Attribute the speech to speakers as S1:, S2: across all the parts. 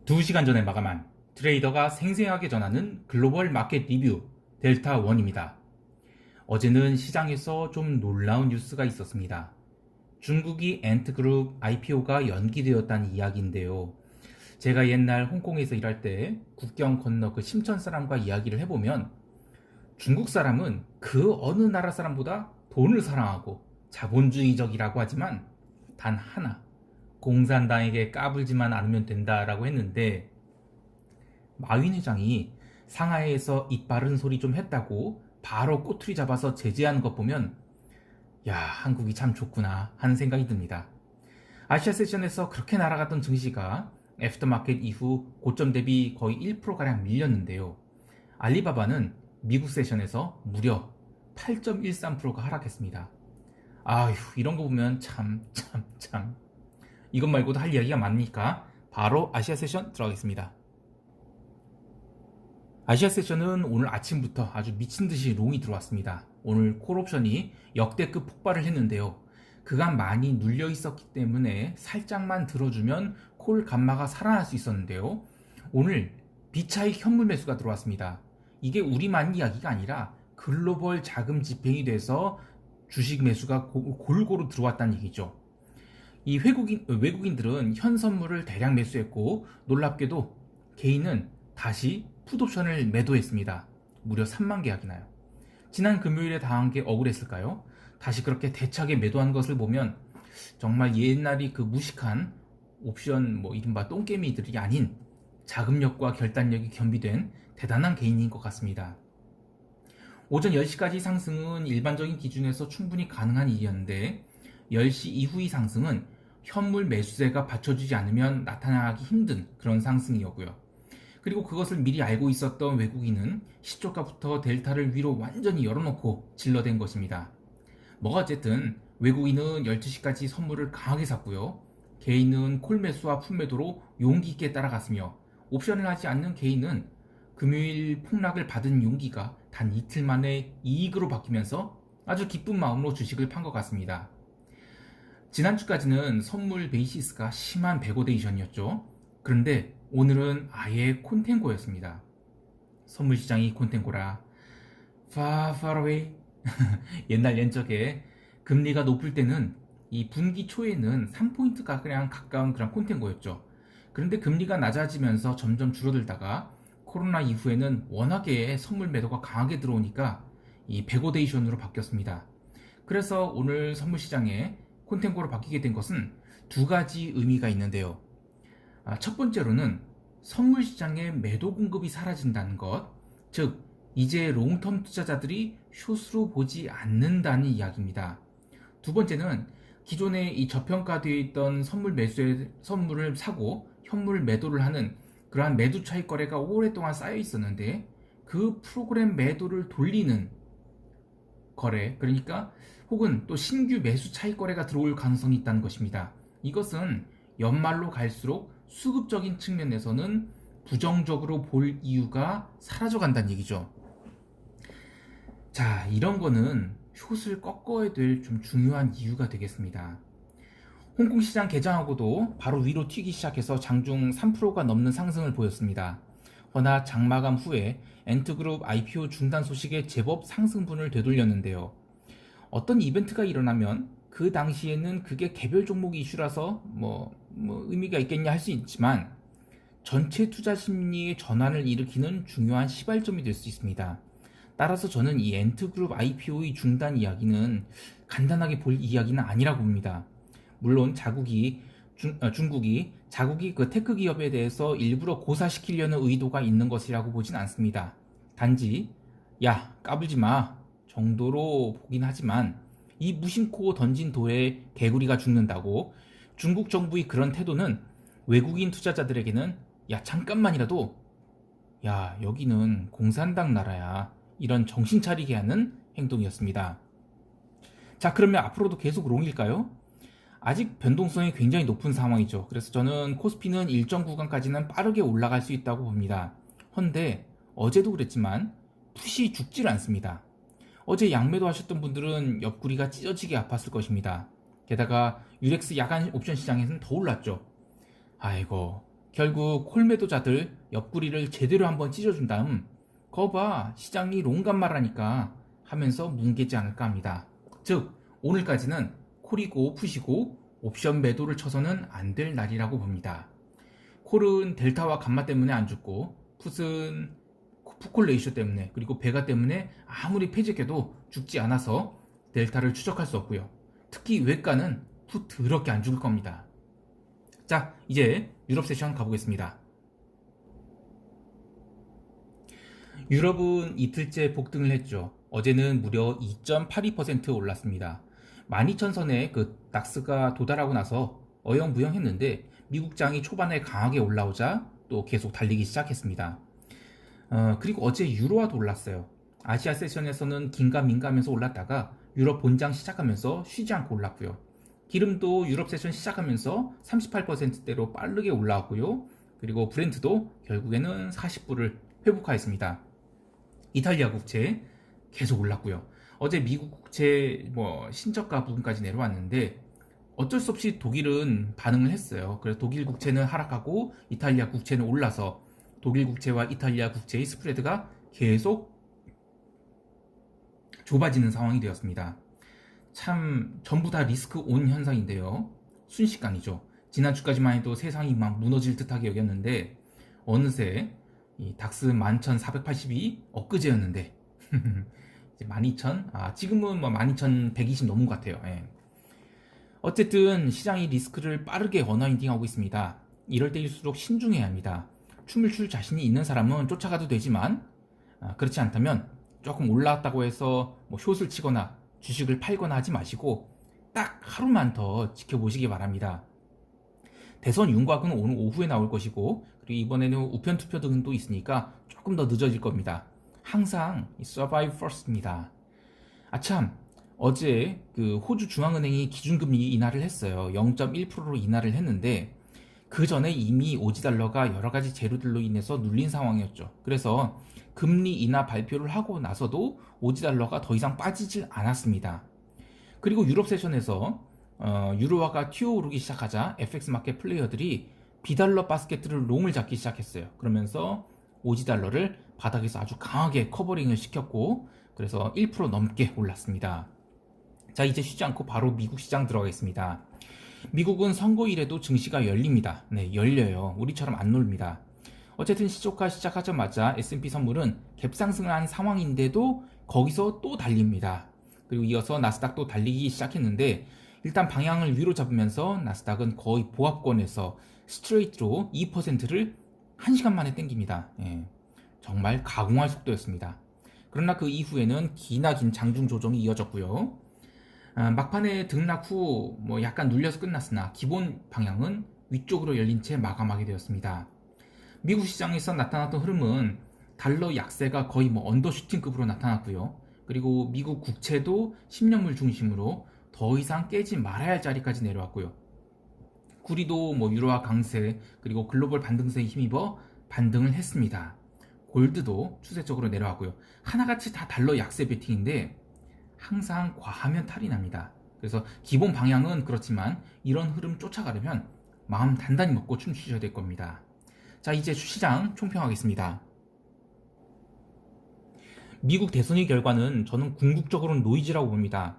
S1: 2시간 전에 마감한 트레이더가 생생하게 전하는 글로벌 마켓 리뷰 델타1입니다. 어제는 시장에서 좀 놀라운 뉴스가 있었습니다. 중국이 엔트그룹 IPO가 연기되었다는 이야기인데요. 제가 옛날 홍콩에서 일할 때 국경 건너 그 심천 사람과 이야기를 해보면 중국 사람은 그 어느 나라 사람보다 돈을 사랑하고 자본주의적이라고 하지만 단 하나, 공산당에게 까불지만 않으면 된다라고 했는데 마윈 회장이 상하이에서 입 바른 소리 좀 했다고 바로 꼬투리 잡아서 제재하는 것 보면 야, 한국이 참 좋구나 하는 생각이 듭니다. 아시아 세션에서 그렇게 날아갔던 증시가 애프터마켓 이후 고점 대비 거의 1%가량 밀렸는데요. 알리바바는 미국 세션에서 무려 8.13%가 하락했습니다. 아휴, 이런 거 보면 참. 이것 말고도 할 이야기가 많으니까 바로 아시아 세션 들어가겠습니다. 아시아 세션은 오늘 아침부터 아주 미친듯이 롱이 들어왔습니다. 오늘 콜옵션이 역대급 폭발을 했는데요. 그간 많이 눌려 있었기 때문에 살짝만 들어주면 콜 감마가 살아날 수 있었는데요. 오늘 비차익 현물 매수가 들어왔습니다. 이게 우리만 이야기가 아니라 글로벌 자금 집행이 돼서 주식 매수가 골고루 들어왔다는 얘기죠. 이 외국인들은 현 선물을 대량 매수했고 놀랍게도 개인은 다시 풋옵션을 매도했습니다. 무려 3만 계약이나요. 지난 금요일에 당한 게 억울했을까요? 다시 그렇게 대차게 매도한 것을 보면 정말 옛날이 그 무식한 옵션 이른바 똥개미들이 아닌 자금력과 결단력이 겸비된 대단한 개인인 것 같습니다. 오전 10시까지 상승은 일반적인 기준에서 충분히 가능한 일이었는데 10시 이후의 상승은 현물 매수세가 받쳐주지 않으면 나타나기 힘든 그런 상승이었고요. 그리고 그것을 미리 알고 있었던 외국인은 시초가부터 델타를 위로 완전히 열어놓고 질러댄 것입니다. 뭐가 어쨌든 외국인은 12시까지 선물을 강하게 샀고요. 개인은 콜 매수와 풋 매도로 용기 있게 따라갔으며 옵션을 하지 않는 개인은 금요일 폭락을 받은 용기가 단 이틀 만에 이익으로 바뀌면서 아주 기쁜 마음으로 주식을 판 것 같습니다. 지난주까지는 선물 베이시스가 심한 베고데이션이었죠. 그런데 오늘은 아예 콘텐고였습니다. 선물 시장이 콘텐고라. far away. 옛날 옛적에 금리가 높을 때는 이 분기 초에는 3포인트가 그냥 가까운 그런 콘텐고였죠. 그런데 금리가 낮아지면서 점점 줄어들다가 코로나 이후에는 워낙에 선물 매도가 강하게 들어오니까 이 베고데이션으로 바뀌었습니다. 그래서 오늘 선물 시장에 콘텐고로 바뀌게 된 것은 두 가지 의미가 있는데요. 첫 번째로는 선물 시장의 매도 공급이 사라진다는 것, 즉 이제 롱텀 투자자들이 숏으로 보지 않는다는 이야기입니다. 두 번째는 기존에 이 저평가되어 있던 선물을 사고 현물 매도를 하는 그러한 매도 차익 거래가 오랫동안 쌓여 있었는데 그 프로그램 매도를 돌리는 거래, 그러니까 혹은 또 신규 매수 차익 거래가 들어올 가능성이 있다는 것입니다. 이것은 연말로 갈수록 수급적인 측면에서는 부정적으로 볼 이유가 사라져간다는 얘기죠. 자, 이런 거는 숏을 꺾어야 될 좀 중요한 이유가 되겠습니다. 홍콩 시장 개장하고도 바로 위로 튀기 시작해서 장중 3%가 넘는 상승을 보였습니다. 허나 장마감 후에 엔트그룹 IPO 중단 소식에 제법 상승분을 되돌렸는데요. 어떤 이벤트가 일어나면 그 당시에는 그게 개별 종목 이슈라서 의미가 있겠냐 할 수 있지만 전체 투자 심리의 전환을 일으키는 중요한 시발점이 될 수 있습니다. 따라서 저는 이 엔트그룹 IPO의 중단 이야기는 간단하게 볼 이야기는 아니라고 봅니다. 물론 중국이 자국이 그 테크 기업에 대해서 일부러 고사시키려는 의도가 있는 것이라고 보진 않습니다. 단지 야, 까불지 마 정도로 보긴 하지만 이 무심코 던진 돌에 개구리가 죽는다고 중국 정부의 그런 태도는 외국인 투자자들에게는 야, 잠깐만이라도 야, 여기는 공산당 나라야 이런 정신 차리게 하는 행동이었습니다. 자, 그러면 앞으로도 계속 롱일까요? 아직 변동성이 굉장히 높은 상황이죠. 그래서 저는 코스피는 일정 구간까지는 빠르게 올라갈 수 있다고 봅니다. 헌데 어제도 그랬지만 풋이 죽질 않습니다. 어제 양매도 하셨던 분들은 옆구리가 찢어지게 아팠을 것입니다. 게다가 유렉스 야간 옵션 시장에서는 더 올랐죠. 아이고, 결국 콜매도자들 옆구리를 제대로 한번 찢어준 다음 거봐 시장이 롱간말하니까 하면서 뭉개지 않을까 합니다. 즉 오늘까지는 콜이고 풋이고 옵션 매도를 쳐서는 안 될 날이라고 봅니다. 콜은 델타와 감마 때문에 안 죽고 풋은 풋콜 레이쇼 때문에 그리고 베가 때문에 아무리 폐직해도 죽지 않아서 델타를 추적할 수 없고요. 특히 외가는 풋 더럽게 안 죽을 겁니다. 자, 이제 유럽 세션 가보겠습니다. 유럽은 이틀째 폭등을 했죠. 어제는 무려 2.82% 올랐습니다. 12,000선에 그 닥스가 도달하고 나서 어영부영했는데 미국장이 초반에 강하게 올라오자 또 계속 달리기 시작했습니다. 그리고 어제 유로화도 올랐어요. 아시아 세션에서는 긴가민가하면서 올랐다가 유럽 본장 시작하면서 쉬지 않고 올랐고요. 기름도 유럽 세션 시작하면서 38%대로 빠르게 올라왔고요. 그리고 브렌트도 결국에는 40불을 회복하였습니다. 이탈리아 국채 계속 올랐고요. 어제 미국 국채 신저가 부분까지 내려왔는데 어쩔 수 없이 독일은 반응을 했어요. 그래서 독일 국채는 하락하고 이탈리아 국채는 올라서 독일 국채와 이탈리아 국채의 스프레드가 계속 좁아지는 상황이 되었습니다. 참 전부 다 리스크 온 현상인데요. 순식간이죠. 지난주까지만 해도 세상이 막 무너질 듯하게 여겼는데 어느새 이 닥스 11,482 엊그제였는데 이제 12,000 지금은 12,120 넘은 것 같아요. 예. 어쨌든 시장이 리스크를 빠르게 언와인딩하고 있습니다. 이럴 때일수록 신중해야 합니다. 춤을 출 자신이 있는 사람은 쫓아가도 되지만 그렇지 않다면 조금 올라왔다고 해서 숏을 치거나 주식을 팔거나 하지 마시고 딱 하루만 더 지켜보시기 바랍니다. 대선 윤곽은 오늘 오후에 나올 것이고 그리고 이번에는 우편 투표 등도 있으니까 조금 더 늦어질 겁니다. 항상 survive first입니다. 아참 어제 그 호주 중앙은행이 기준금리 인하를 했어요. 0.1%로 인하를 했는데 그 전에 이미 오지달러가 여러 가지 재료들로 인해서 눌린 상황이었죠. 그래서 금리 인하 발표를 하고 나서도 오지달러가 더 이상 빠지질 않았습니다. 그리고 유럽 세션에서 유로화가 튀어오르기 시작하자 FX 마켓 플레이어들이 비달러 바스켓을 롱을 잡기 시작했어요. 그러면서 오지달러를 바닥에서 아주 강하게 커버링을 시켰고 그래서 1% 넘게 올랐습니다. 자, 이제 쉬지 않고 바로 미국 시장 들어가겠습니다. 미국은 선거일에도 증시가 열립니다. 네, 열려요. 우리처럼 안 놀립니다. 어쨌든 시초가 시작하자마자 S&P 선물은 갭상승을 한 상황인데도 거기서 또 달립니다. 그리고 이어서 나스닥도 달리기 시작했는데 일단 방향을 위로 잡으면서 나스닥은 거의 보합권에서 스트레이트로 2%를 1시간 만에 땡깁니다. 예, 정말 가공할 속도였습니다. 그러나 그 이후에는 기나긴 장중 조정이 이어졌고요. 막판에 등락 후 약간 눌려서 끝났으나 기본 방향은 위쪽으로 열린 채 마감하게 되었습니다. 미국 시장에서 나타났던 흐름은 달러 약세가 거의 언더슈팅급으로 나타났고요. 그리고 미국 국채도 10년물 중심으로 더 이상 깨지 말아야 할 자리까지 내려왔고요. 구리도 유로화 강세 그리고 글로벌 반등세에 힘입어 반등을 했습니다. 골드도 추세적으로 내려왔고요. 하나같이 다 달러 약세 베팅인데 항상 과하면 탈이 납니다. 그래서 기본 방향은 그렇지만 이런 흐름 쫓아가려면 마음 단단히 먹고 춤추셔야 될 겁니다. 자, 이제 시장 총평하겠습니다. 미국 대선의 결과는 저는 궁극적으로는 노이즈라고 봅니다.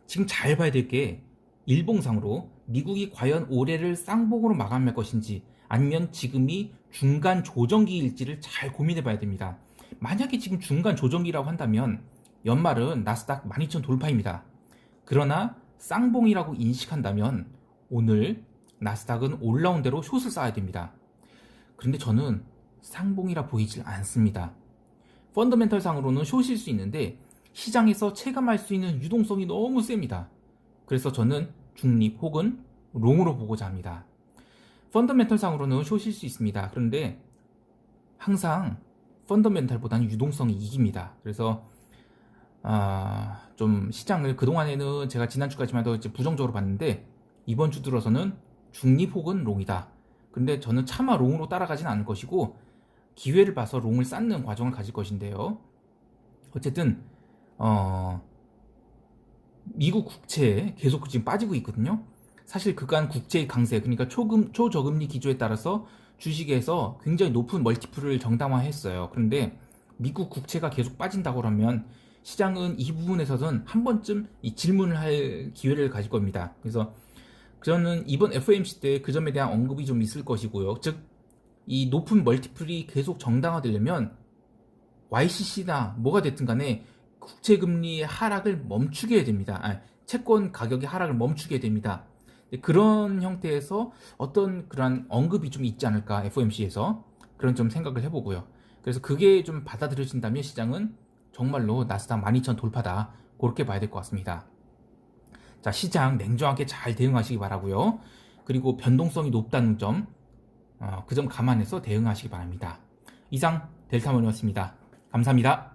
S1: 지금 잘 봐야 될 게 일봉상으로 미국이 과연 올해를 쌍봉으로 마감할 것인지 아니면 지금이 중간 조정기일지를 잘 고민해 봐야 됩니다. 만약에 지금 중간 조정기라고 한다면 연말은 나스닥 12,000 돌파입니다. 그러나 쌍봉이라고 인식한다면 오늘 나스닥은 올라온 대로 숏을 쌓아야 됩니다. 그런데 저는 쌍봉이라 보이질 않습니다. 펀더멘털상으로는 숏일 수 있는데 시장에서 체감할 수 있는 유동성이 너무 셉니다. 그래서 저는 중립 혹은 롱으로 보고자 합니다. 펀더멘털상으로는 숏일 수 있습니다. 그런데 항상 펀더멘털보다는 유동성이 이깁니다. 그래서 좀 시장을 그동안에는 제가 지난주까지만 해도 이제 부정적으로 봤는데 이번 주 들어서는 중립 혹은 롱이다. 근데 저는 차마 롱으로 따라가진 않을 것이고 기회를 봐서 롱을 쌓는 과정을 가질 것인데요. 어쨌든 미국 국채 계속 지금 빠지고 있거든요. 사실 그간 국채의 강세, 그러니까 초저금리 기조에 따라서 주식에서 굉장히 높은 멀티플을 정당화했어요. 그런데 미국 국채가 계속 빠진다고 하면 시장은 이 부분에서는 한 번쯤 이 질문을 할 기회를 가질 겁니다. 그래서 저는 이번 FOMC 때 그 점에 대한 언급이 좀 있을 것이고요. 즉, 이 높은 멀티플이 계속 정당화되려면 YCC나 뭐가 됐든 간에 국채금리의 하락을 멈추게 해야 됩니다. 채권 가격의 하락을 멈추게 됩니다. 그런 형태에서 어떤 그런 언급이 좀 있지 않을까, FOMC에서. 그런 좀 생각을 해보고요. 그래서 그게 좀 받아들여진다면 시장은 정말로 나스닥 12,000 돌파다. 그렇게 봐야 될 것 같습니다. 자, 시장 냉정하게 잘 대응하시기 바라고요. 그리고 변동성이 높다는 점, 그 점 감안해서 대응하시기 바랍니다. 이상 델타몬이었습니다. 감사합니다.